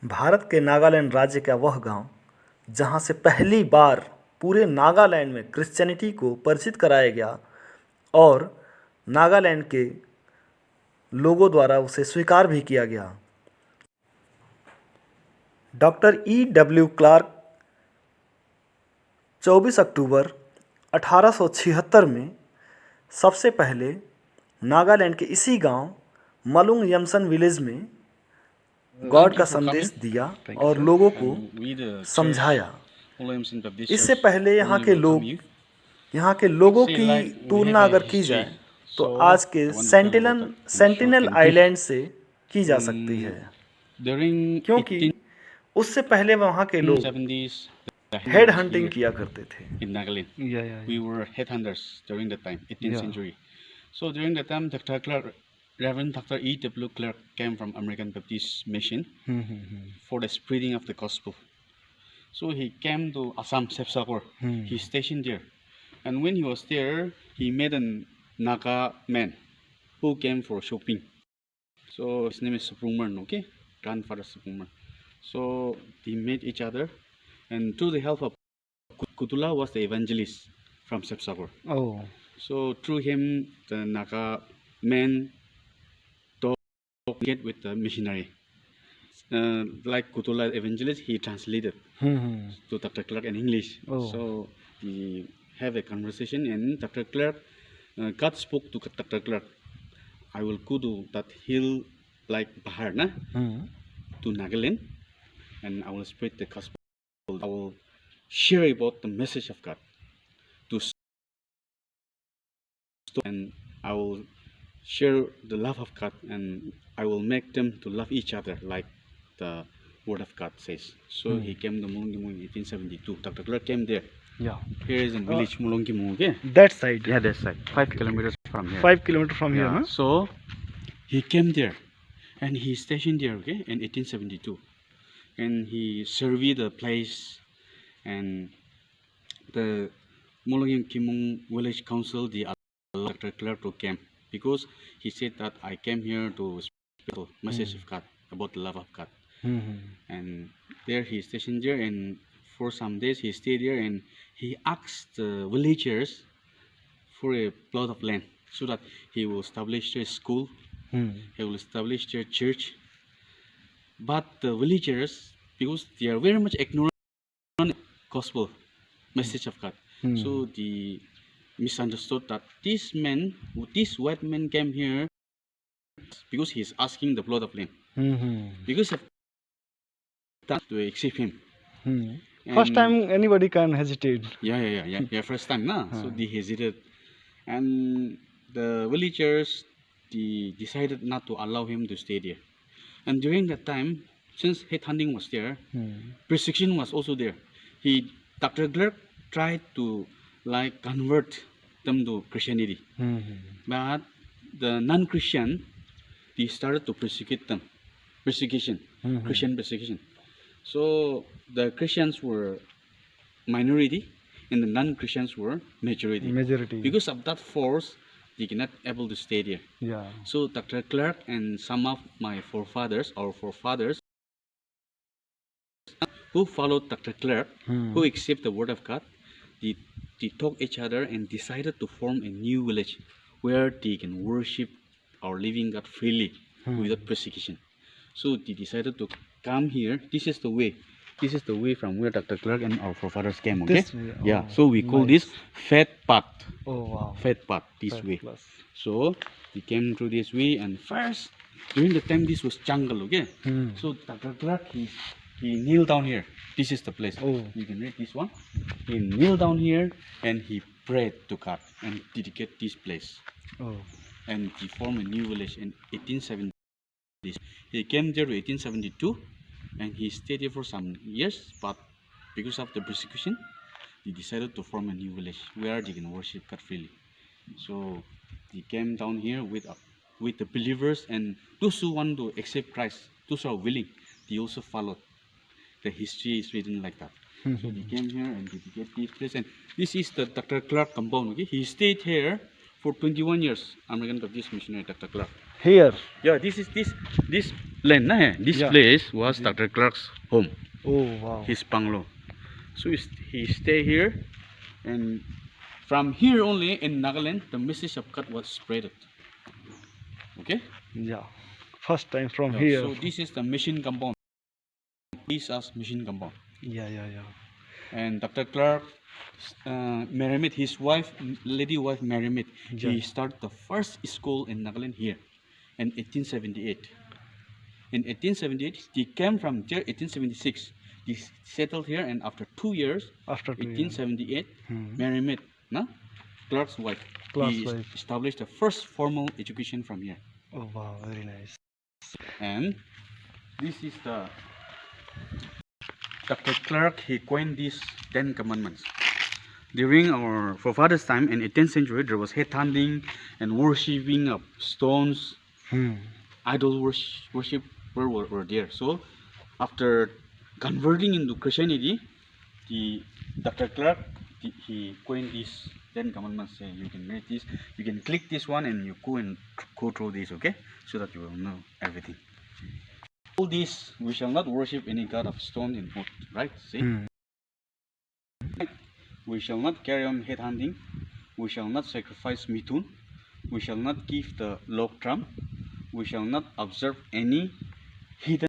भारत के नागालैंड राज्य का वह गांव जहां से पहली बार पूरे नागालैंड में क्रिश्चियनिटी को परिचित कराया गया और नागालैंड के लोगों द्वारा उसे स्वीकार भी किया गया। Doctor E.W. क्लार्क 24 अक्टूबर 1876 में सबसे पहले नागालैंड के इसी गांव मलुंगयमसन विलेज में गॉड का संदेश दिया और लोगों को समझाया। इससे पहले यहाँ के लोगों की तुलना अगर की जाए तो आज के सेंटिनल आइलैंड से की जा सकती है, क्योंकि उससे पहले वहाँ के लोग हेड हंटिंग किया करते थे। In Nagaland, we were headhunters during that time, 18th century. So during that time, Dr. Clark, Reverend Dr. E.W. Clark came from American Baptist Mission for the spreading of the gospel. So he came to Assam, Sepsapur. He stationed there, and when he was there, he met a Naga man who came for shopping. So his name is Supuman, okay, grandfather Supuman. So they met each other, and through the help of Kutula was the evangelist from Sepsapur. Oh. So through him, the Naga man talked with the missionary. Like Kutula evangelist, he translated to Dr. Clark in English. Oh. So he have a conversation, and Dr. Clark, God spoke to Dr. Clark, I will go to that hill like Bahar, to Nagaland, and I will spread the gospel. I will share about the message of God to, and I will share the love of God, and I will make them to love each other like the word of God says. So he came to Molungyimsen in 1872. Dr. Clark came there. Yeah. Here is a village, Molungyimsen, okay? That side. Yeah, that side. 5 kilometers from here. 5 kilometers from here, Yeah. huh? So he came there, and he stationed there, okay, in 1872, and he surveyed the place, and the Molungyimsen village council the allowed Dr. Clark to camp because he said that I came here to spread the message of God about the love of God. And there he stationed there, and for some days he stayed there, and he asked the villagers for a plot of land so that he will establish their school, he will establish their church. But the villagers, because they are very much ignorant of the gospel message of God, so they misunderstood that this man, this white man came here because he is asking the plot of land. Because of that, to accept him. First time anybody can hesitate. Yeah, first time, na? So they hesitated. And the villagers, they decided not to allow him to stay there. And during that time, since headhunting was there, persecution was also there. Dr. Clark tried to like convert them to Christianity. But the non-Christian, they started to persecute them. Christian persecution. So the Christians were minority, and the non-Christians were majority. Because of that force, they cannot able to stay there. Yeah. So Dr. Clark and some of my forefathers, who followed Dr. Clark, who accept the word of God, they talk each other and decided to form a new village where they can worship our living God freely without persecution. So they decided to come here. This is the way. This is the way from where Dr. Clark and our forefathers came. Okay. This way. Oh, yeah. So we call this fat path. Oh wow. Fat path. This way. So they came through this way, and first during the time this was jungle. Okay. So Dr. Clark he kneeled down here. This is the place. Oh. You can read this one. He kneeled down here and he prayed to God and dedicate this place. Oh. And he formed a new village in 1870. He came there in 1872, and he stayed there for some years. But because of the persecution, he decided to form a new village where they can worship God freely. So he came down here with the believers, and those who want to accept Christ, those who are willing, they also followed. The history is written like that. So they came here and dedicated this place, and this is the Dr. Clark compound. Okay, he stayed here for 21 years. American Baptist missionary Dr. Clark. Here. Yeah, this land, this Yeah. place was Dr. Clark's home, Oh wow. his bungalow. So he stay here, and from here only in Nagaland, the message of God was spread. Okay. Yeah. First time from Yeah, here. so this is the mission compound. This is mission compound. Yeah, yeah, yeah. And Dr. Clark, Merimit, his wife, lady wife Merimit, he Yeah. started the first school in Nagaland here in 1878. In 1878, he came from there 1876. He settled here, and after 2 years, After 2 years. 1878, Hmm. Merimit, no? Clark's wife, Clark's he wife. established the first formal education from here. Oh wow, very nice. And this is the Dr. Clark, he coined these 10 commandments. During our forefathers' time in 18th century, there was head hunting and worshipping of stones. Hmm. Idol worship were there. So after converting into Christianity, Dr. Clark, he coined these 10 commandments. Say you can read this, you can click this one, and you go through this, okay, so that you will know everything. All this, we shall not worship any god of stone and wood, right? See, Hmm. we shall not carry on head hunting. We shall not sacrifice mitun. We shall not give the log drum. We shall not observe any hidden